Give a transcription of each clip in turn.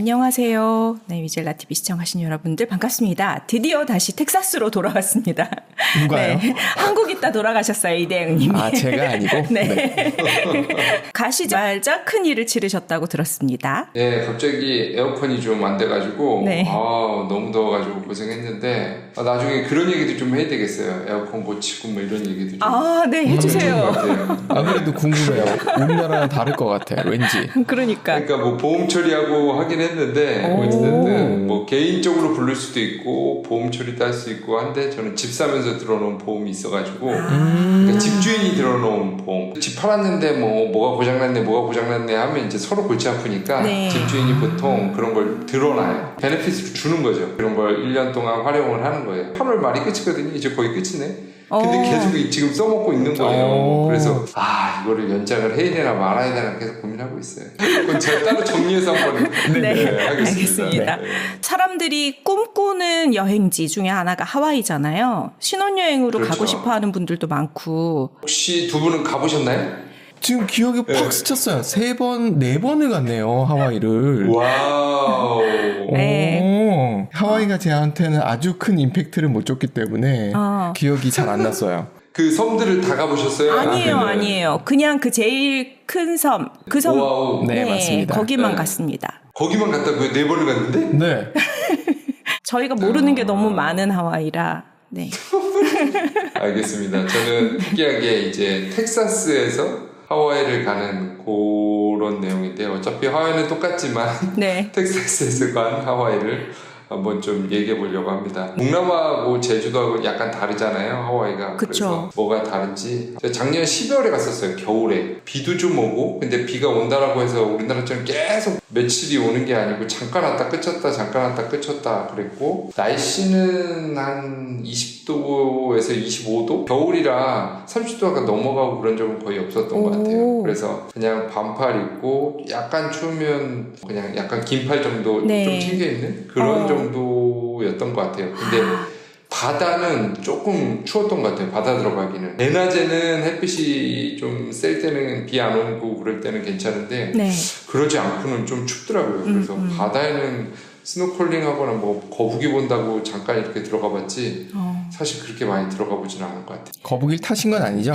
안녕하세요. 네, 위젤라TV 시청하신 여러분들 반갑습니다. 드디어 다시 텍사스로 돌아왔습니다. 누가요? 네, 한국 있다 돌아가셨어요, 이대영님이. 아, 제가 아니고? 네. 가시자마자 큰 일을 치르셨다고 들었습니다. 네, 갑자기 에어컨이 좀 안 돼가지고 네. 너무 더워가지고 고생했는데 나중에 그런 얘기도 좀 해야 되겠어요. 에어컨 고치고 뭐 이런 얘기도 좀. 네, 해주세요. 아무래도 궁금해요. 우리나라랑 다를 것 같아, 왠지. 그러니까 뭐 보험 처리하고 하긴 했는데 어쨌든 뭐 개인적으로 부를 수도 있고 보험 처리도 할 수 있고 한데 저는 집 사면서 들어놓은 보험이 있어가지고 그러니까 집주인이 들어놓은 보험. 집 팔았는데 뭐가 고장났네 하면 이제 서로 골치 아프니까 네. 집주인이 보통 그런 걸 드러나요. 베네핏을 주는 거죠. 그런 걸 1년 동안 활용을 하는 거예요. 8월 말이 끝이거든요. 이제 거의 끝이네. 근데 계속 지금 써먹고 있는 거예요. 그래서 이거를 연장을 해야 되나 말아야 되나 계속 고민하고 있어요. 그건 제가 따로 정리해서 한번 하겠습니다. 알겠습니다. 네. 사람들이 꿈꾸는 여행지 중에 하나가 하와이잖아요. 신혼여행으로 그렇죠. 가고 싶어하는 분들도 많고. 혹시 두 분은 가보셨나요? 지금 기억이 팍 스쳤어요. 3번, 4번을 갔네요, 하와이를. 와우. 네. 하와이가 제한테는 아주 큰 임팩트를 못 줬기 때문에 기억이 잘 안 났어요. 그 섬들을 다 가보셨어요? 아니에요. 그냥 그 제일 큰 섬, 그 섬. 오아우. 네, 맞습니다. 거기만 네. 갔습니다. 거기만 갔다고요? 4번을 갔는데? 네. 저희가 모르는 게 너무 많은 하와이라. 네. 알겠습니다. 저는 특이하게 이제 텍사스에서 하와이를 가는 그런 내용인데요. 어차피 하와이는 똑같지만 네. 텍사스에서 간 하와이를 한번 좀 얘기해 보려고 합니다. 동남아하고 제주도하고 약간 다르잖아요, 하와이가. 그쵸. 그래서 뭐가 다른지. 제가 작년 12월에 갔었어요, 겨울에. 비도 좀 오고, 근데 비가 온다라고 해서 우리나라처럼 계속 며칠이 오는 게 아니고 잠깐 왔다 끝쳤다 그랬고, 날씨는 한 20도에서 25도? 겨울이라 30도가 넘어가고 그런 적은 거의 없었던 것 같아요. 그래서 그냥 반팔 입고 약간 추우면 그냥 약간 긴팔 정도 네. 좀 챙겨입는 그런 정도였던 것 같아요. 근데 바다는 조금 추웠던 것 같아요. 바다 들어가기는. 대낮에는 햇빛이 좀 셀 때는 비 안 오고 그럴 때는 괜찮은데 네. 그러지 않고는 좀 춥더라고요. 그래서 바다에는 스노클링 하거나 뭐 거북이 본다고 잠깐 이렇게 들어가 봤지 사실 그렇게 많이 들어가 보지는 않은 것 같아요. 거북이를 타신 건 아니죠?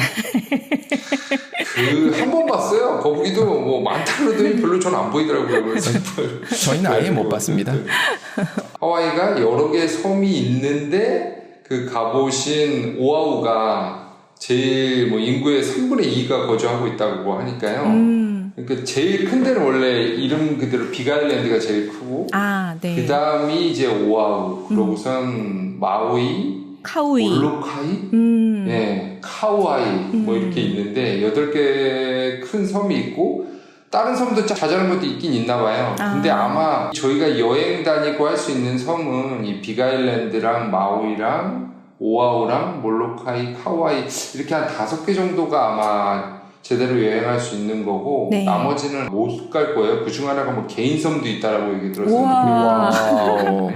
한 번 봤어요. 거북이도 뭐 많다 그러더니 별로 전 안 보이더라고요. 그래서 저희는 아예 못 봤습니다. 하와이가 여러 개의 섬이 있는데 그 가보신 오아후가 제일 뭐 인구의 3분의 2가 거주하고 있다고 하니까요. 그러니까 제일 큰 데는 원래 이름 그대로 빅아일랜드가 제일 크고 네. 그 다음이 이제 오아후 그러고선 마우이 카우이. 몰로카이 네, 카우아이 뭐 이렇게 있는데 8개 큰 섬이 있고 다른 섬도 자잘한 것도 있긴 있나 봐요. 근데 아마 저희가 여행 다니고 할 수 있는 섬은 이 빅아일랜드랑 마우이랑 오아후랑 몰로카이, 카우아이 이렇게 한 5개 정도가 아마 제대로 여행할 수 있는 거고 네. 나머지는 못 갈 거예요. 그중 하나가 뭐 개인 섬도 있다라고 얘기 들었어요. 와우.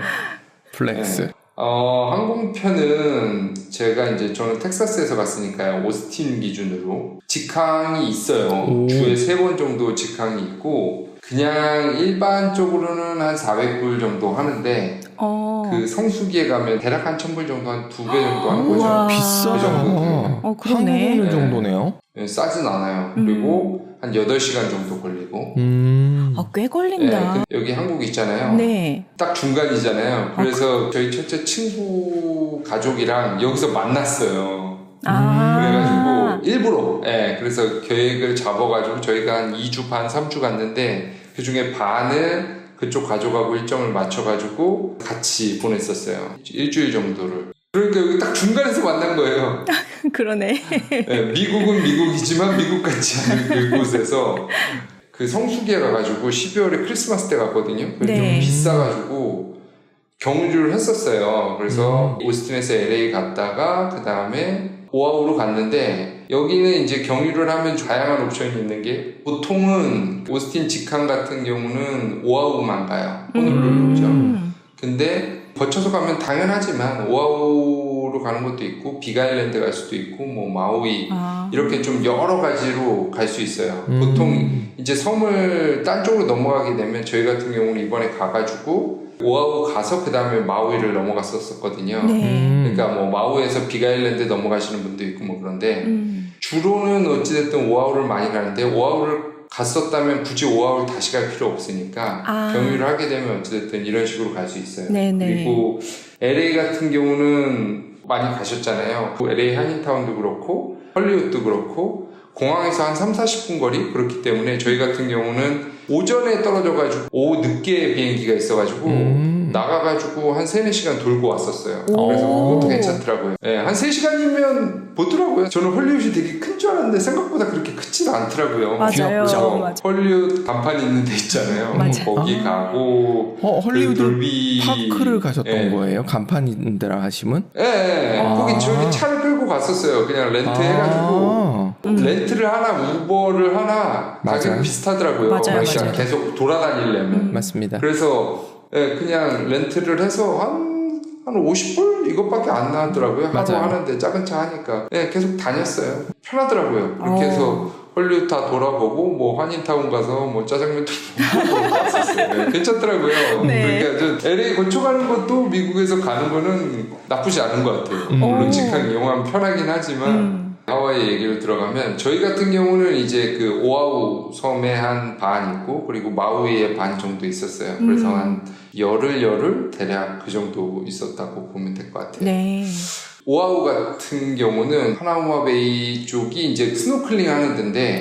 플렉스. 네. 항공편은 저는 텍사스에서 갔으니까요. 오스틴 기준으로 직항이 있어요. 주에 3번 정도 직항이 있고 그냥 일반적으로는 한 400불 정도 하는데 그 성수기에 가면 대략 한 1000불 정도 한 2배 정도 하는 거죠. 우와. 비싸잖아. 그러네. 한국은 정도네요. 네, 싸진 않아요. 그리고 한 8시간 정도 걸리고 꽤 걸린다. 근데 여기 한국 있잖아요. 네. 딱 중간이잖아요. 그래서 저희 첫째 친구 가족이랑 여기서 만났어요. 그래가지고 일부러 그래서 계획을 잡아가지고 저희가 한 2주 반 3주 갔는데 그중에 반을 그쪽 가족하고 일정을 맞춰가지고 같이 보냈었어요. 일주일 정도를. 그러니까 여기 딱 중간에서 만난 거예요. 그러네. 네, 미국은 미국이지만 미국 같지 않은 그곳에서 그 성수기에 가가지고 12월에 크리스마스 때 갔거든요. 네. 좀 비싸가지고 경유를 했었어요. 그래서 오스틴에서 LA 갔다가 그 다음에 오아후로 갔는데 여기는 이제 경유를 하면 다양한 옵션이 있는 게 보통은 오스틴 직항 같은 경우는 오아후만 가요. 호놀룰루죠. 근데 거쳐서 가면 당연하지만 오아후 오아우로 가는 것도 있고 빅아일랜드 갈 수도 있고 뭐 마우이 이렇게 좀 여러 가지로 갈 수 있어요. 보통 이제 섬을 딴 쪽으로 넘어가게 되면 저희 같은 경우는 이번에 가가지고 오아우 가서 그 다음에 마우이를 넘어갔었거든요. 그러니까 뭐 마우이에서 빅아일랜드 넘어가시는 분도 있고 뭐 그런데 주로는 어찌됐든 오아우를 많이 가는데 오아우를 갔었다면 굳이 오아우를 다시 갈 필요 없으니까 경유를 하게 되면 어찌됐든 이런 식으로 갈 수 있어요. 그리고 LA 같은 경우는 많이 가셨잖아요. LA 한인타운도 그렇고 헐리우드도 그렇고 공항에서 한 3-40분 거리 그렇기 때문에 저희 같은 경우는 오전에 떨어져가지고 오후 늦게 비행기가 있어가지고 나가가지고 한 3-4시간 돌고 왔었어요. 그래서 그것도 괜찮더라고요. 네, 한 3시간이면 보더라고요. 저는 헐리우드이 되게 큰 줄 알았는데 생각보다 그렇게 크지는 않더라고요. 맞아요. 맞아요. 헐리우드 간판 있는 데 있잖아요. 거기 가고 헐리우드 돌비 파크를 가셨던 거예요? 간판 있는 데라 하시면? 네. 거기 저기 차를 끌고 갔었어요. 그냥 렌트해가지고 렌트를 하나 우버를 하나 가격 비슷하더라고요. 맞아요. 그러니까 계속 돌아다니려면 맞습니다. 그래서 그냥 렌트를 해서 한 50불 이것밖에 안 나왔더라고요. 하루 하는데 작은 차 하니까 계속 다녔어요. 편하더라고요. 그렇게 해서 헐리우드 다 돌아보고 뭐 한인타운 가서 뭐 짜장면도 먹고 왔었어요. 괜찮더라고요. 그러니까 저 LA 거쳐가는 것도 미국에서 가는 거는 나쁘지 않은 것 같아요. 물론 직항 이용하면 편하긴 하지만 하와이 얘기를 들어가면 저희 같은 경우는 이제 그 오아우 섬에 한 반 있고 그리고 마우이에 반 정도 있었어요. 그래서 한 열흘 대략 그 정도 있었다고 보면 될 것 같아요. 오아우 같은 경우는 하나우마베이 쪽이 이제 스노클링 하는 데인데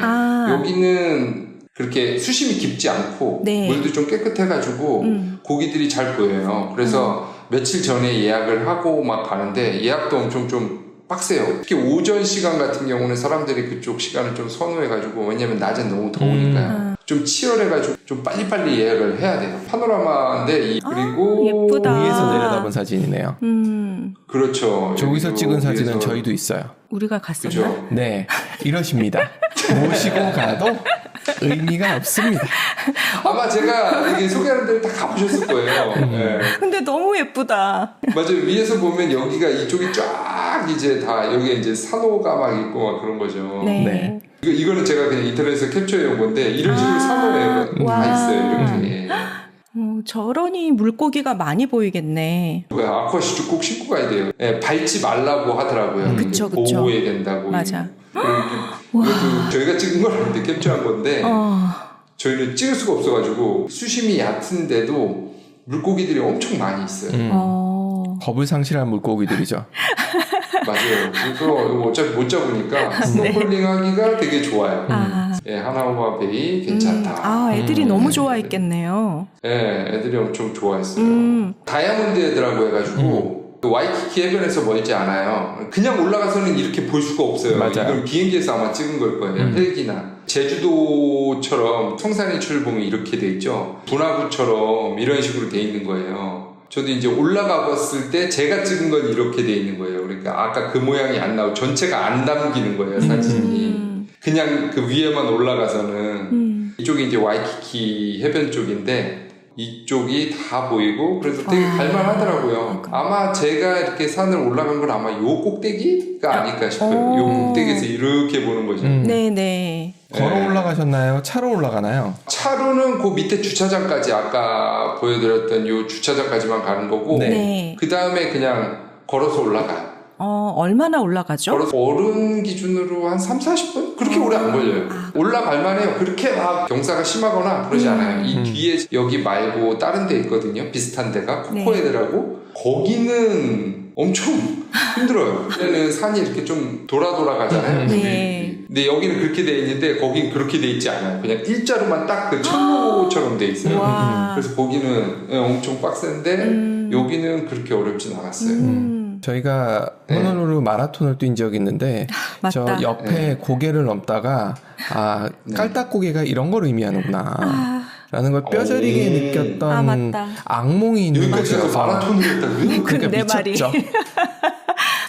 여기는 그렇게 수심이 깊지 않고 물도 좀 깨끗해가지고 고기들이 잘 보여요. 그래서 며칠 전에 예약을 하고 막 가는데 예약도 엄청 좀 빡세요. 특히 오전 시간 같은 경우는 사람들이 그쪽 시간을 좀 선호해가지고 왜냐면 낮엔 너무 더우니까요. 좀 치열해가지고 좀 빨리빨리 예약을 해야 돼요. 파노라마인데 그리고 예쁘다. 위에서 내려다본 사진이네요. 그렇죠. 저기서 찍은 사진은 위에서. 저희도 있어요. 우리가 갔었나? 그죠? 네, 이러십니다. 모시고 가도 의미가 없습니다. 아마 제가 이게 소개하는 데를 다 가보셨을 거예요. 네. 근데 너무 예쁘다. 맞아요. 위에서 보면 여기가 이쪽이 쫙 이제 다 여기에 이제 산호가 막 있고 막 그런 거죠. 네. 이거는 제가 그냥 인터넷에서 캡처해 온 건데 이런 식으로 산호에 다 있어요. 이렇게. 저러니 물고기가 많이 보이겠네. 아쿠아슈즈 꼭 신고 가야 돼요. 밟지 말라고 하더라고요. 그쵸. 보호해야 된다고. 맞아. 이것도 저희가 찍은 건 아닌데 캡처한 건데 저희는 찍을 수가 없어가지고 수심이 얕은데도 물고기들이 엄청 많이 있어요. 겁을 상실한 물고기들이죠. 맞아요. 그래서 어차피 못 잡으니까 스노클링 하기가 되게 좋아요. 하나우마 베이 괜찮다. 애들이 너무 좋아했겠네요. 애들이 엄청 좋아했어요. 다이아몬드 헤드라고 해가지고 와이키키 해변에서 멀지 않아요. 그냥 올라가서는 이렇게 볼 수가 없어요. 맞아요. 이건 비행기에서 아마 찍은 걸 거예요. 헬기나 제주도처럼 성산일출 보면 이렇게 돼 있죠. 분화구처럼 이런 식으로 돼 있는 거예요. 저도 이제 올라가 봤을 때 제가 찍은 건 이렇게 돼 있는 거예요. 그러니까 아까 그 모양이 안 나오고 전체가 안 담기는 거예요, 사진이. 그냥 그 위에만 올라가서는 이쪽이 이제 와이키키 해변 쪽인데 이쪽이 다 보이고 그래서 되게 갈만하더라고요. 아마 제가 이렇게 산을 올라간 건 아마 요 꼭대기가 아닐까 싶어요. 요 꼭대기에서 이렇게 보는 거죠. 네네. 걸어 올라가셨나요? 차로 올라가나요? 차로는 그 밑에 주차장까지 아까 보여드렸던 요 주차장까지만 가는 거고 그 다음에 그냥 걸어서 올라가요. 얼마나 올라가죠? 걸어서 어른 기준으로 한 3-40분? 그렇게 오래 안 걸려요. 올라갈 만해요. 그렇게 막 경사가 심하거나 그러지 않아요. 이 뒤에 여기 말고 다른 데 있거든요. 비슷한 데가 코코헤드라고. 거기는 엄청 힘들어요. 그때는 산이 이렇게 좀 돌아가잖아요. 근데 여기는 그렇게 돼 있는데 거긴 그렇게 돼 있지 않아요. 그냥 일자로만 딱 그 철로처럼 돼 있어요. 그래서 거기는 엄청 빡센데 여기는 그렇게 어렵진 않았어요. 저희가 호놀룰루 마라톤을 뛴 적이 있는데 저 옆에 고개를 넘다가 깔딱고개가 이런 걸 의미하는구나 라는 걸 뼈저리게 느꼈던 악몽이 있는 여기까지 곳이어서 마라톤을 했다고요? 근데 그러니까 미쳤죠.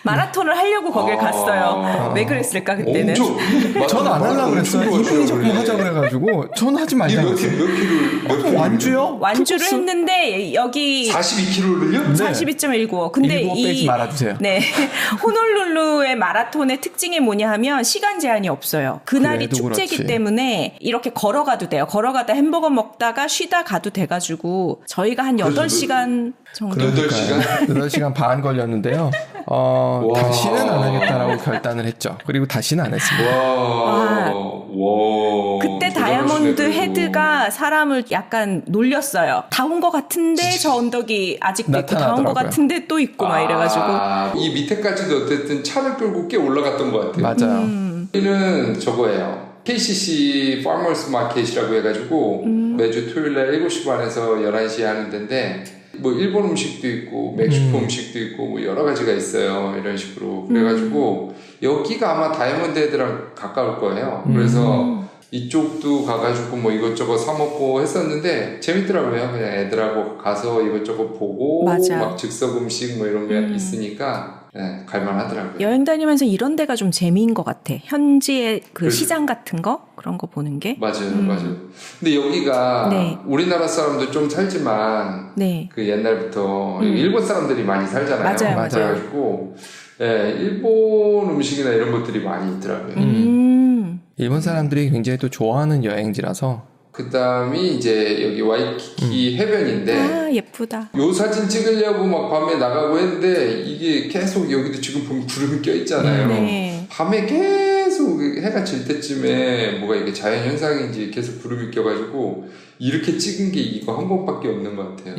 마라톤을 하려고 거길 갔어요. 왜 그랬을까 그때는? 저는 안 하려고 그랬어요. 이분이 자꾸 하자 그래가지고 저는 하지 말자. 몇 킬로? 완주요? 완주를 했는데 여기 42km를요? 42.19. 근데 19 빼지 말아주세요. 네. 호놀룰루의 마라톤의 특징이 뭐냐 하면 시간 제한이 없어요. 그날이 그래도 축제이기 그렇지. 때문에 이렇게 걸어가도 돼요. 걸어가다 햄버거 먹다가 쉬다 가도 돼가지고 저희가 한 8시간 정도. 8시간? 8시간 반 걸렸는데요. 다시는 안 하겠다라고 결단을 했죠. 그리고 다시는 안 했습니다. 와. 그때 다이아몬드 헤드가 사람을 약간 놀렸어요. 다 온 것 같은데 저 언덕이 아직도 있고 다 온 것 같은데 또 있고 막 이래가지고. 이 밑에까지도 어쨌든 차를 끌고 꽤 올라갔던 것 같아요. 맞아요. 여기는 저거예요. KCC Farmers Market이라고 해가지고 매주 토요일날 7시 반에서 11시에 하는 데인데 뭐 일본 음식도 있고 멕시코 음식도 있고 뭐 여러 가지가 있어요. 이런 식으로. 그래가지고 여기가 아마 다이아몬드 헤드랑 가까울 거예요. 그래서 이쪽도 가가지고 뭐 이것저것 사 먹고 했었는데 재밌더라고요. 그냥 애들하고 가서 이것저것 보고 맞아. 막 즉석 음식 뭐 이런 게 있으니까 네, 갈만하더라고요. 여행 다니면서 이런 데가 좀 재미인 것 같아. 현지의 그 그렇죠. 시장 같은 거 그런 거 보는 게. 맞아요, 맞아요. 근데 여기가 네. 우리나라 사람도 좀 살지만 네. 그 옛날부터 일본 사람들이 많이 살잖아요. 맞아요. 그래가지고 예, 일본 음식이나 이런 것들이 많이 있더라고요. 일본 사람들이 굉장히 또 좋아하는 여행지라서. 그 다음이 이제 여기 와이키키 해변인데 아 예쁘다. 요 사진 찍으려고 막 밤에 나가고 했는데 이게 계속 여기도 지금 보면 구름이 껴 있잖아요. 네. 밤에 계속 해가 질 때쯤에 뭐가 이게 자연 현상인지 계속 구름이 껴가지고 이렇게 찍은 게 이거 한 번밖에 없는 것 같아요.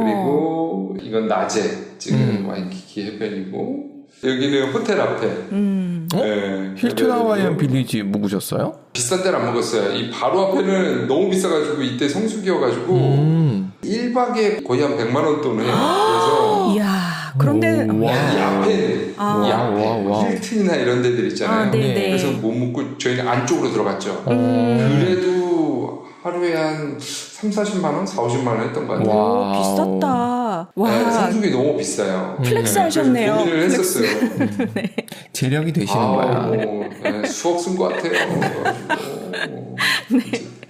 그리고 이건 낮에 찍은 와이키키 해변이고 여기는 호텔 앞에. 네, 힐튼 하와이안 빌리지 묵으셨어요? 비싼 데는 안 먹었어요. 이 바로 앞에는 너무 비싸가지고 이때 성수기여가지고 1박에 거의 한 100만 원 돈을 해요. 그래서 이야 그런데 이 앞에 와. 힐튼이나 이런 데들 있잖아요. 네네. 그래서 못 묵고 저희는 안쪽으로 들어갔죠. 그래도 하루에 한 30-40만 원? 40-50만 원 했던 것 같아요. 오, 비쌌다. 와. 네, 성수기 너무 비싸요. 플렉스 하셨네요. 그래서 고민을 했었어요. 네. 재력이 되시는 거야. 네, 수억 쓴 것 같아요.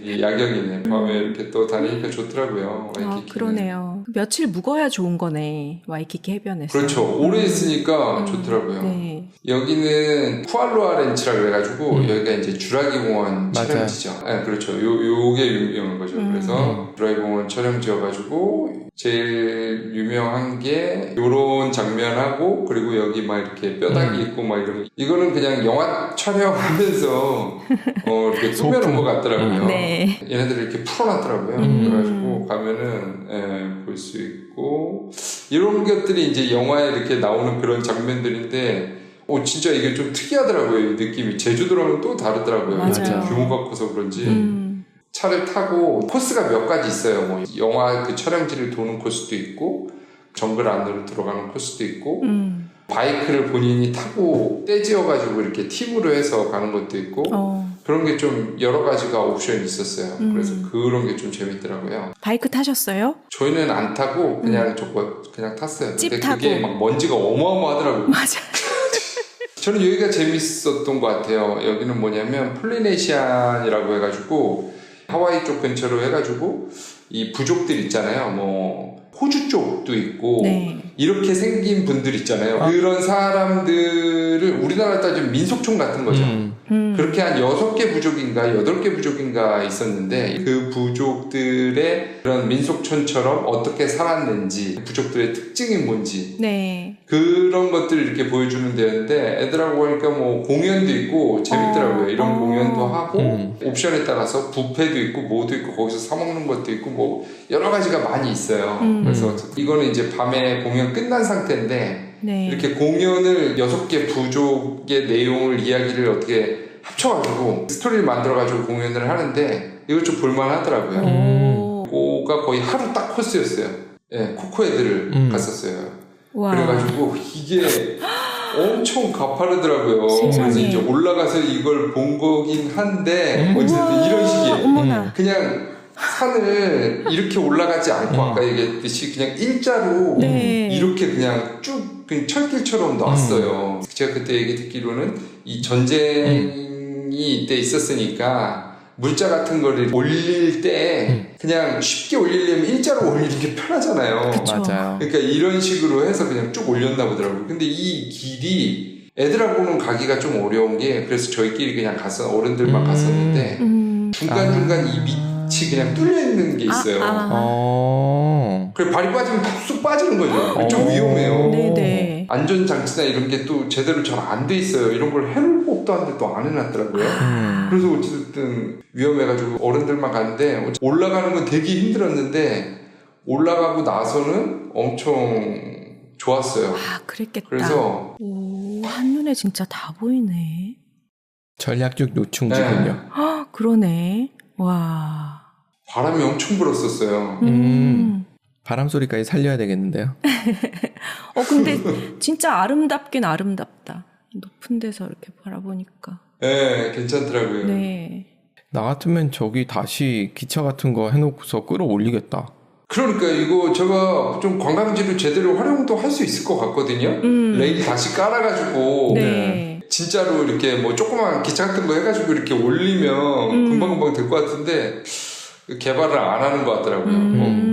이 야경이네. 밤에 이렇게 또 다니니까 좋더라고요. 와이키키는. 그러네요. 며칠 묵어야 좋은 거네. 와이키키 해변에서. 그렇죠. 오래 있으니까 좋더라고요. 네. 여기는 쿠알로아 렌치라 그래가지고 여기가 이제 주라기 공원 촬영지죠. 네, 그렇죠. 요게 유명한 거죠. 그래서 주라기 공원 촬영지여가지고 제일 유명한 게 요런 장면하고 그리고 여기 막 이렇게 뼈다귀 있고 막 이런 이거는 그냥 영화 촬영하면서 이렇게 꾸며놓은 것 같더라고요. 네. 얘네들이 이렇게 풀어놨더라고요. 그래가지고 가면은 볼 수 있고 이런 것들이 이제 영화에 이렇게 나오는 그런 장면들인데 진짜 이게 좀 특이하더라고요. 이 느낌이 제주도랑은 또 다르더라고요. 맞아요. 규모가 커서 그런지 차를 타고 코스가 몇 가지 있어요. 뭐 영화 그 촬영지를 도는 코스도 있고 정글 안으로 들어가는 코스도 있고 바이크를 본인이 타고 떼지어가지고 이렇게 팀으로 해서 가는 것도 있고 그런 게 좀 여러 가지가 옵션이 있었어요. 그래서 그런 게 좀 재밌더라고요. 바이크 타셨어요? 저희는 안 타고 그냥 그냥 탔어요. 찝 근데 타고. 그게 막 먼지가 어마어마하더라고요. 맞아. 저는 여기가 재밌었던 것 같아요. 여기는 뭐냐면 폴리네시안이라고 해가지고 하와이 쪽 근처로 해가지고 이 부족들 있잖아요. 뭐 호주 쪽도 있고 네. 이렇게 생긴 분들 있잖아요. 그런 사람들을 우리나라 따지면 민속촌 같은 거죠. 그렇게 한 6개 부족인가 8개 부족인가 있었는데 그 부족들의 그런 민속촌처럼 어떻게 살았는지 부족들의 특징이 뭔지 네. 그런 것들을 이렇게 보여주는 데였는데 애들하고 하니까 뭐 공연도 있고 재밌더라고요. 이런 공연도 하고 옵션에 따라서 뷔페도 있고 뭐도 있고 거기서 사 먹는 것도 있고 뭐 여러 가지가 많이 있어요. 그래서 이거는 이제 밤에 공연 끝난 상태인데 네. 이렇게 공연을 6개 부족의 내용을 이야기를 어떻게 합쳐가지고 스토리를 만들어가지고 공연을 하는데 이거 좀 볼만하더라고요. 그거가 거의 하루 딱 코스였어요. 예, 코코헤드를 갔었어요. 와. 그래가지고 이게 엄청 가파르더라고요. 세상에. 그래서 이제 올라가서 이걸 본 거긴 한데 어쨌든 이런 식이에요. 어머나. 그냥 산을 이렇게 올라가지 않고 아까 얘기했듯이 그냥 일자로 네. 이렇게 그냥 쭉 그냥 철길처럼 놨어요. 제가 그때 얘기 듣기로는 이 전쟁이 이때 있었으니까 물자 같은 거를 올릴 때 그냥 쉽게 올리려면 일자로 올리는 게 편하잖아요. 그쵸. 맞아요. 그러니까 이런 식으로 해서 그냥 쭉 올렸나 보더라고요. 근데 이 길이 애들하고는 가기가 좀 어려운 게 그래서 저희끼리 그냥 어른들만 갔었는데 중간중간 이 밑이 그냥 뚫려 있는 게 있어요. 그래 발이 빠지면 쑥 빠지는 거죠. 좀 위험해요. 네네. 안전장치나 이런 게 또 제대로 잘 안 돼 있어요. 이런 걸 해놓을 법도 한데 또 안 해놨더라고요. 그래서 어쨌든 위험해가지고 어른들만 갔는데 올라가는 건 되게 힘들었는데 올라가고 나서는 엄청 좋았어요. 아, 그랬겠다. 그래서 오, 한눈에 진짜 다 보이네. 전략적 요충지군요. 아, 그러네. 와. 바람이 엄청 불었었어요. 바람 소리까지 살려야 되겠는데요. 근데 진짜 아름답긴 아름답다. 높은 데서 이렇게 바라보니까. 네, 괜찮더라고요. 네. 나 같으면 저기 다시 기차 같은 거 해놓고서 끌어올리겠다. 그러니까 이거 제가 좀 관광지로 제대로 활용도 할 수 있을 것 같거든요. 레일 다시 깔아가지고 네. 진짜로 이렇게 뭐 조그만 기차 같은 거 해가지고 이렇게 올리면 금방금방 될 것 같은데 개발을 안 하는 것 같더라고요.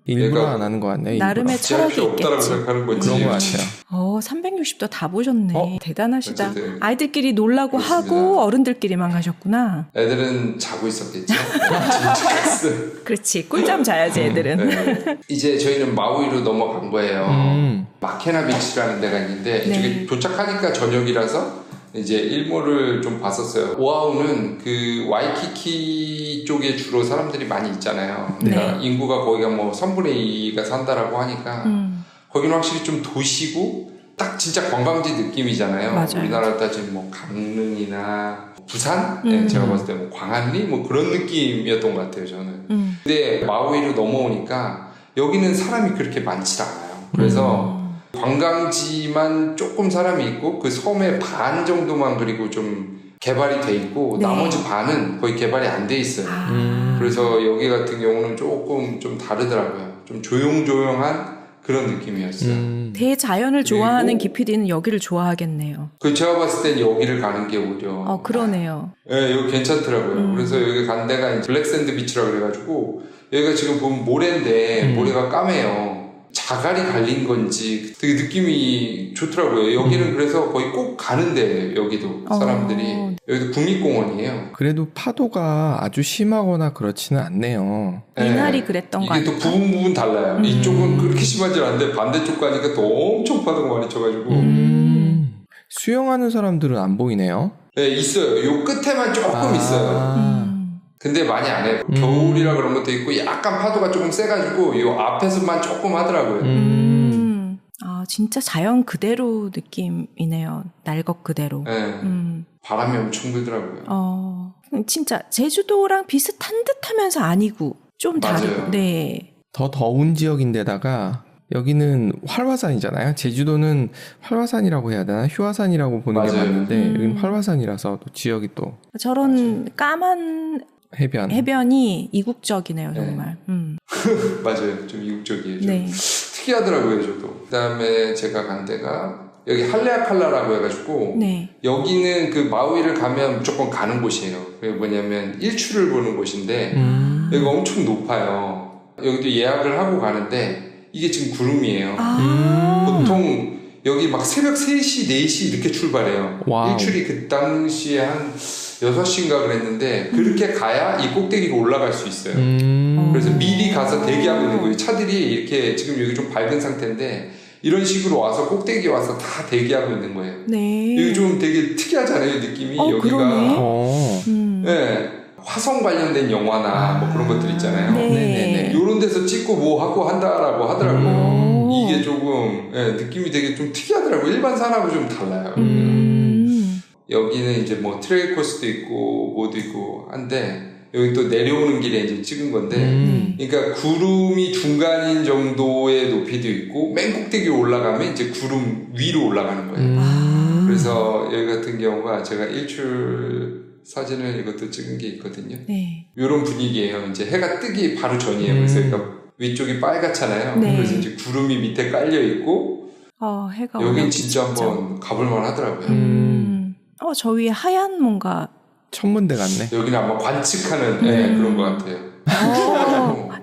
일부러 안 하는 거 같네. 나름의 철학이 없다라고 있겠지. 생각하는 건지. 그런 거 같아요. 360도 다 보셨네. 대단하시다. 어쨌든. 아이들끼리 놀라고 그렇습니다. 하고 어른들끼리만 가셨구나. 애들은 자고 있었겠죠. 그렇지. 꿀잠 자야지 애들은. 네. 이제 저희는 마우이로 넘어간 거예요. 마케나 비치라는 데가 있는데 네. 저기 도착하니까 저녁이라서 이제 일몰을 좀 봤었어요. 오아우는 그 와이키키 쪽에 주로 사람들이 많이 있잖아요. 그러니까 인구가 거기가 뭐 3분의 2가 산다라고 하니까 거기는 확실히 좀 도시고 딱 진짜 관광지 느낌이잖아요. 맞아요. 우리나라 따지면 뭐 강릉이나 부산? 네, 제가 봤을 때 뭐 광안리? 뭐 그런 느낌이었던 것 같아요, 저는. 근데 마우이로 넘어오니까 여기는 사람이 그렇게 많지 않아요. 그래서 관광지만 조금 사람이 있고 그 섬의 반 정도만 그리고 좀 개발이 돼 있고 네. 나머지 반은 거의 개발이 안 돼 있어요. 그래서 여기 같은 경우는 조금 좀 다르더라고요. 좀 조용조용한 그런 느낌이었어요. 대자연을 좋아하는 그리고- 기피디는 여기를 좋아하겠네요. 그 제가 봤을 땐 여기를 가는 게 오히려 그러네요. 네, 여기 괜찮더라고요. 그래서 여기 간 데가 이제 블랙샌드 비치라고 그래가지고 여기가 지금 보면 모래인데 모래가 까매요. 자갈이 갈린 건지 되게 느낌이 좋더라고요. 여기는 그래서 거의 꼭 가는데 여기도 사람들이 여기도 국립공원이에요. 그래도 파도가 아주 심하거나 그렇지는 않네요. 이날이 그랬던 거 이게 또 아닐까? 부분 달라요. 이쪽은 그렇게 심하지 않은데 반대쪽 가니까 또 엄청 파도가 많이 쳐가지고 수영하는 사람들은 안 보이네요. 네, 있어요. 요 끝에만 조금 있어요. 근데 많이 안 해요. 겨울이라 그런 것도 있고 약간 파도가 조금 세가지고 요 앞에서만 조금 하더라고요. 진짜 자연 그대로 느낌이네요. 날것 그대로. 네. 바람이 엄청 불더라고요. 진짜 제주도랑 비슷한 듯 하면서 아니고 좀 다르고. 맞아요. 네. 더 더운 지역인데다가 여기는 활화산이잖아요. 제주도는 활화산이라고 해야 되나? 휴화산이라고 보는 게 맞아요. 맞는데 여기는 활화산이라서 또 지역이 또 저런 까만 해변이 이국적이네요, 정말. 맞아요. 좀 이국적이에요. 좀 네. 특이하더라고요, 저도. 그 다음에 제가 간 데가 여기 할레아칼라라고 해가지고 네. 여기는 그 마우이를 가면 무조건 가는 곳이에요. 그게 뭐냐면 일출을 보는 곳인데 여기가 엄청 높아요. 여기도 예약을 하고 가는데 이게 지금 구름이에요. 보통 여기 막 새벽 3시, 4시 이렇게 출발해요. 와우. 일출이 그 당시에 한 6시인가 그랬는데 그렇게 가야 이 꼭대기로 올라갈 수 있어요. 그래서 미리 가서 대기하고 있는 거예요. 차들이 이렇게 지금 여기 좀 밝은 상태인데 이런 식으로 와서 꼭대기에 와서 다 대기하고 있는 거예요. 네. 여기 좀 되게 특이하잖아요, 느낌이. 여기가. 그러네. 네. 화성 관련된 영화나 뭐 그런 것들 있잖아요. 네. 이런 데서 찍고 뭐 하고 한다라고 하더라고요. 이게 조금 느낌이 되게 좀 특이하더라고요. 일반 산하고 좀 달라요. 여기는 이제 뭐 트레일 코스도 있고 뭐도 있고 한데 여기 또 내려오는 길에 이제 찍은 건데 그러니까 구름이 중간인 정도의 높이도 있고 맨 꼭대기 올라가면 이제 구름 위로 올라가는 거예요. 그래서 여기 같은 경우가 제가 일출 사진을 이것도 찍은 게 있거든요. 네. 이런 분위기예요. 이제 해가 뜨기 바로 전이에요. 그래서 그러니까 위쪽이 빨갛잖아요. 네. 그래서 이제 구름이 밑에 깔려 있고 해가 여긴 진짜 한번 가볼만 하더라고요. 저 위에 하얀 뭔가 천문대 같네. 여기는 아마 관측하는 그런 것 같아요.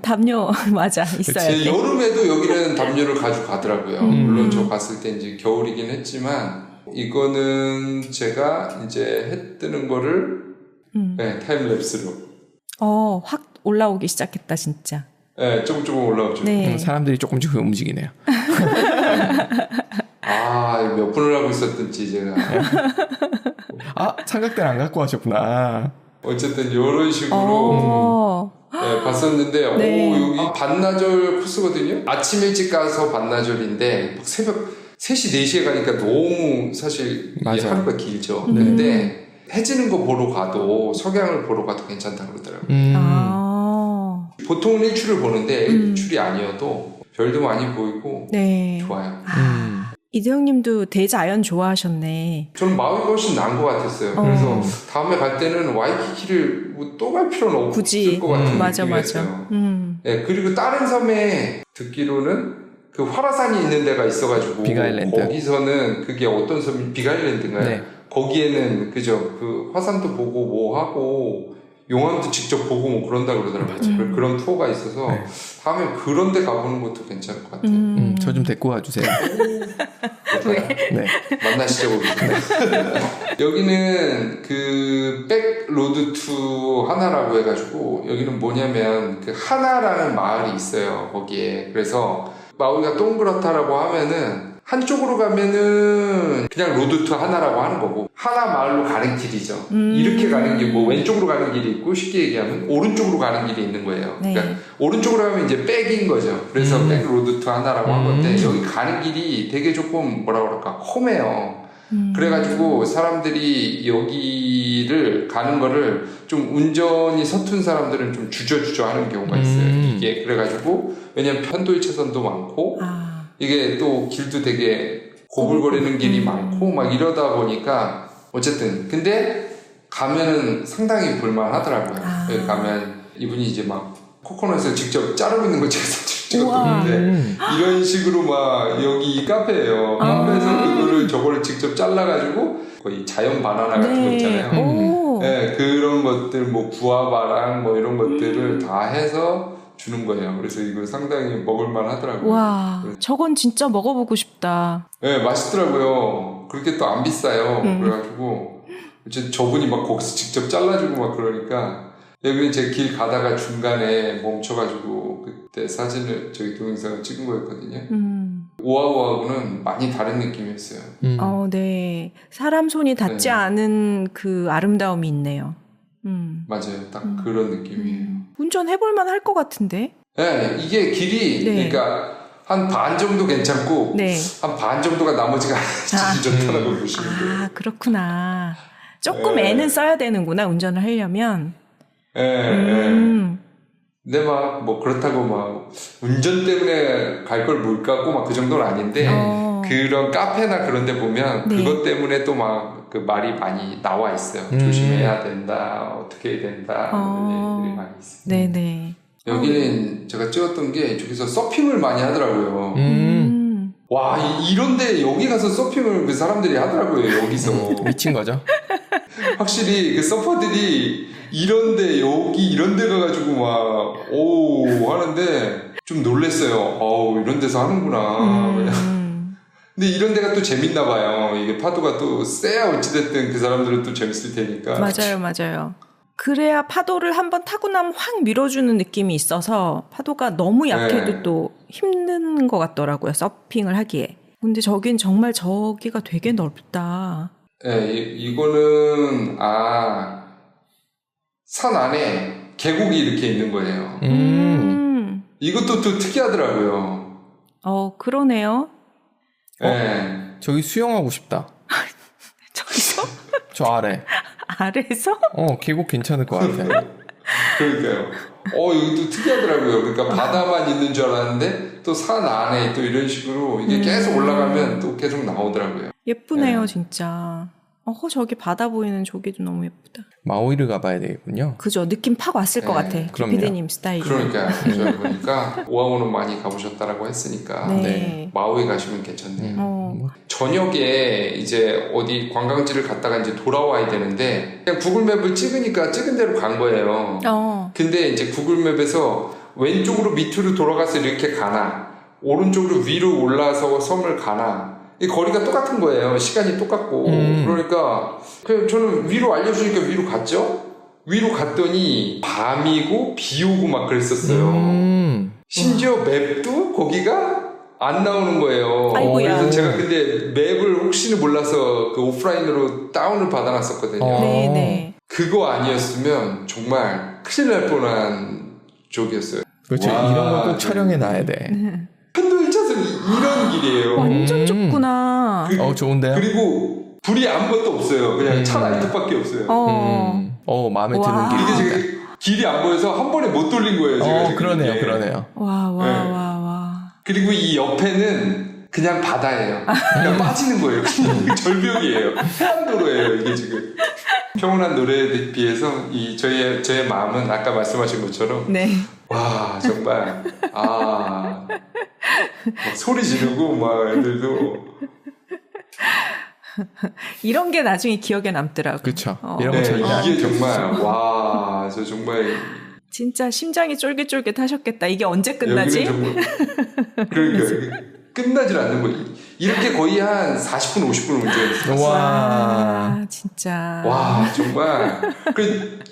담요 맞아 있어요. 제 여름에도 여기는 담요를 가져가더라고요. 물론 저 갔을 때 이제 겨울이긴 했지만 이거는 제가 이제 해 뜨는 거를 타임랩스로 확 올라오기 시작했다 진짜. 네, 조금 올라오죠. 네. 사람들이 조금씩 움직이네요. 몇 분을 하고 있었던지 제가. 삼각대를 안 갖고 가셨구나. 어쨌든 이런 식으로 봤었는데 네. 여기 반나절 코스거든요. 아침 일찍 가서 반나절인데 새벽 3시, 4시에 가니까 너무 사실 이게 하루가 길죠. 근데 해지는 거 보러 가도 석양을 보러 가도 괜찮다 그러더라고요. 보통은 일출을 보는데 일출이 아니어도 별도 많이 보이고 좋아요. 이대영님도 대자연 좋아하셨네. 저는 마음이 훨씬 나은 것 같았어요. 그래서 다음에 갈 때는 와이키키를 또 갈 필요는 없을 것 같은 느낌이 했어요. 네, 그리고 다른 섬에 듣기로는 그 화라산이 있는 데가 있어가지고 빅아일랜드. 거기서는 그게 어떤 섬이 빅아일랜드인가요? 네. 거기에는 그죠 그 화산도 보고 뭐 하고 용암도 직접 보고 뭐 그런다 그러더라고요. 그런 투어가 있어서 다음에 그런 데 가보는 것도 괜찮을 것 같아요. 저 좀 데리고 와주세요. 왜? 네. 만나시죠 거기. 여기는 그 백로드 투 하나라고 해가지고 여기는 뭐냐면 그 하나라는 마을이 있어요 거기에. 그래서 마을이 동그랗다라고 하면은 한쪽으로 가면은 그냥 로드 투 하나라고 하는 거고 하나 마을로 가는 길이죠. 이렇게 가는 길, 뭐 왼쪽으로 가는 길이 있고 쉽게 얘기하면 오른쪽으로 가는 길이 있는 거예요. 네. 그러니까 오른쪽으로 가면 이제 백인 거죠. 그래서 백 로드 투 하나라고 한 건데 여기 가는 길이 되게 조금 뭐라 그럴까 험해요. 그래가지고 사람들이 여기를 가는 거를 좀 운전이 서툰 사람들은 좀 주저주저 하는 경우가 있어요. 이게 그래가지고 왜냐면 편도 1차선도 많고 이게 또 길도 되게 고불거리는 길이 많고 막 이러다 보니까 어쨌든 근데 가면은 상당히 볼만하더라고요. 여기 가면 이분이 이제 막 코코넛을 직접 자르고 있는 거 제가 찍었는데 이런 식으로 막 여기 카페예요. 카페에서 그거를 저거를 직접 잘라가지고 거의 자연 바나나 같은 거 있잖아요. 네, 그런 것들 뭐 구아바랑 뭐 이런 것들을 다 해서 주는 거예요. 그래서 이거 상당히 먹을만 하더라고요. 와, 저건 진짜 먹어보고 싶다. 네, 맛있더라고요. 그렇게 또 안 비싸요. 그래가지고 이제 저분이 막 거기서 직접 잘라주고 막 그러니까 여기는 제 길 가다가 중간에 멈춰가지고 그때 사진을 저기 동영상을 찍은 거였거든요. 오아오하고는 많이 다른 느낌이었어요. 네. 사람 손이 닿지 않은 그 아름다움이 있네요. 맞아요. 딱 그런 느낌이에요. 운전해볼만 할 것 같은데? 네, 이게 길이 그러니까 한 반 정도 괜찮고 한 반 정도가 나머지가 진짜 좋다고 보시면 돼요. 그렇구나. 조금 애는 써야 되는구나 운전을 하려면. 근데 막 뭐 그렇다고 막 운전 때문에 갈 걸 못 가고 막 그 정도는 아닌데 그런 카페나 그런 데 보면 그것 때문에 또 막 그 말이 많이 나와 있어요. 조심해야 된다, 어떻게 해야 된다 그런 얘기들이 많이 있어요. 네네. 여기는 제가 찍었던 게 저기서 서핑을 많이 하더라고요. 와 이런데 여기 가서 서핑을 그 사람들이 하더라고요. 여기서 미친 거죠. 확실히 그 서퍼들이 이런데 여기 이런데 가가지고 막 오 하는데 좀 놀랬어요. 이런 데서 하는구나. 근데 이런 데가 또 재밌나 봐요. 이게 파도가 또 세야 어찌됐든 그 사람들은 또 재밌을 테니까. 맞아요. 그래야 파도를 한번 타고 나면 확 밀어주는 느낌이 있어서 파도가 너무 약해도 또 힘든 것 같더라고요. 서핑을 하기에. 근데 저긴 정말 저기가 되게 넓다. 네, 이거는 산 안에 계곡이 이렇게 있는 거예요. 이것도 또 특이하더라고요. 그러네요. 네. 저기 수영하고 싶다. 저기서? 저 아래. 아래에서? 계곡 괜찮을 것 같아요. 그러니까요. 여기도 특이하더라고요. 그러니까 바다만 있는 줄 알았는데 또 산 안에 또 이런 식으로 이게 계속 올라가면 또 계속 나오더라고요. 예쁘네요, 진짜. 저기 바다 보이는 저기도 너무 예쁘다. 마우이를 가봐야 되겠군요. 그죠. 느낌 팍 왔을 것 같아. 그럼요. 피디님 스타일이. 그러니까 저희 보니까 오아오는 많이 가보셨다라고 했으니까 네. 마우이 가시면 괜찮네요. 저녁에 이제 어디 관광지를 갔다가 이제 돌아와야 되는데 그냥 구글맵을 찍으니까 찍은 대로 간 거예요. 근데 이제 구글맵에서 왼쪽으로 밑으로 돌아가서 이렇게 가나 오른쪽으로 위로 올라서 섬을 가나 이 거리가 똑같은 거예요. 시간이 똑같고 그러니까 그냥 저는 위로 알려주니까 위로 갔죠. 위로 갔더니 밤이고 비 오고 막 그랬었어요. 심지어 맵도 거기가 안 나오는 거예요. 아이고야. 그래서 제가 근데 맵을 혹시는 몰라서 그 오프라인으로 다운을 받아놨었거든요. 네네. 그거 아니었으면 정말 큰일 날 뻔한 적이었어요. 그렇죠. 와, 이런 걸 꼭 촬영해 놔야 돼. 편도 1차선이 이런 길이에요. 완전 좁구나. 좋은데요? 그리고 불이 아무것도 없어요. 그냥 차 라이트밖에 없어요. 마음에 드는 와. 이게 길입니다. 지금 길이 안 보여서 한 번에 못 돌린 거예요. 제가 지금 그러네요, 이게. 그러네요. 와. 그리고 이 옆에는 그냥 바다예요. 그냥 빠지는 거예요. 그냥 절벽이에요. 해안도로예요. 이게 지금 평온한 노래에 비해서 이 저의 마음은 아까 말씀하신 것처럼 네. 와 정말 막 소리 지르고 막 애들도 이런 게 나중에 기억에 남더라고. 그렇죠. 이런 거 네, 절대 안 이게 잊을 수 정말 있어요. 와 저 정말 진짜 심장이 쫄깃쫄깃 하셨겠다. 이게 언제 끝나지? 여기는 정말 그러니까 끝나질 않는 거예요. 이렇게 거의 한 40분 50분을 운전했어요. 와, 진짜. 와 정말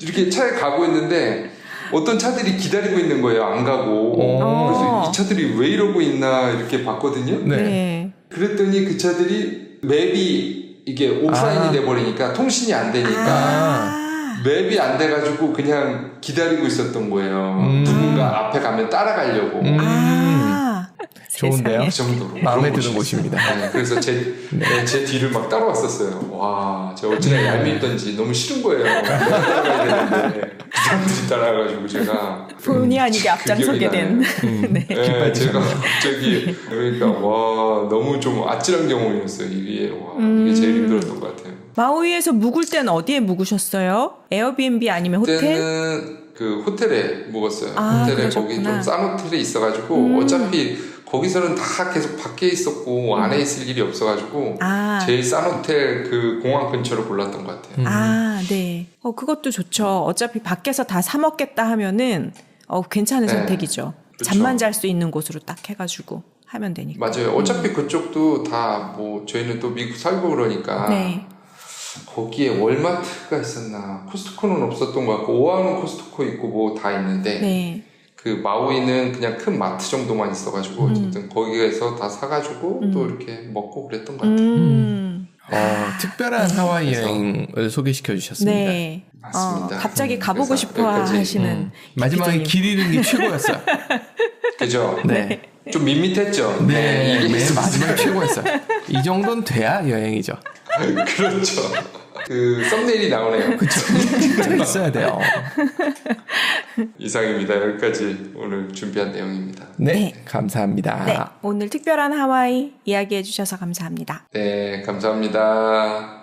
이렇게 차에 가고 있는데 어떤 차들이 기다리고 있는 거예요. 안 가고 그래서 이 차들이 왜 이러고 있나 이렇게 봤거든요. 네. 그랬더니 그 차들이 맵이 이게 오프라인이 돼버리니까 통신이 안 되니까 맵이 안 돼가지고 그냥 기다리고 있었던 거예요. 누군가 앞에 가면 따라가려고. 좋은데요? 그 정도로 마음에 그런 드는 곳이 곳입니다. 있어요. 네, 그래서 제 뒤를 막 따라왔었어요. 와, 제가 어찌나 얄밉던지 너무 싫은 거예요. 따라가야 되는데 그 사람들이 따라가가지고 제가 본의 아니게 앞장서게 된. 네. 네, 제가 갑자기 그러니까 와 너무 좀 아찔한 경험이었어요. 이게 이게 제일 힘들었던 것 같아요. 마우이에서 묵을 때는 어디에 묵으셨어요? 에어비앤비 아니면 호텔? 그때는 그 호텔에 묵었어요. 호텔에 그러셨구나. 거기 좀 싼 호텔에 있어가지고 어차피 거기서는 다 계속 밖에 있었고 안에 있을 일이 없어가지고 제일 싼 호텔 그 공항 근처로 골랐던 것 같아요. 네. 그것도 좋죠. 어차피 밖에서 다 사 먹겠다 하면은 괜찮은 선택이죠. 그렇죠. 잠만 잘 수 있는 곳으로 딱 해가지고 하면 되니까. 맞아요. 어차피 그쪽도 다 뭐 저희는 또 미국 살고 그러니까 거기에 월마트가 있었나 코스트코는 없었던 것 같고 오아는 코스트코 있고 뭐 다 있는데 그 마우이는 그냥 큰 마트 정도만 있어가지고 어쨌든 거기에서 다 사가지고 또 이렇게 먹고 그랬던 것 같아요. 특별한 하와이 여행을 소개시켜 주셨습니다. 네. 맞습니다. 갑자기 가보고 싶어 여기까지. 하시는 마지막에 길 잃은 게 최고였어요. 그죠? 네. 좀 밋밋했죠? 네, 이게 맨 마지막에 최고였어요. 이 정도는 돼야 여행이죠. 그렇죠. 그 썸네일이 나오네요. 그쵸. 진짜 있어야 돼요. 이상입니다. 여기까지 오늘 준비한 내용입니다. 네, 감사합니다. 네, 오늘 특별한 하와이 이야기해 주셔서 감사합니다. 네, 감사합니다.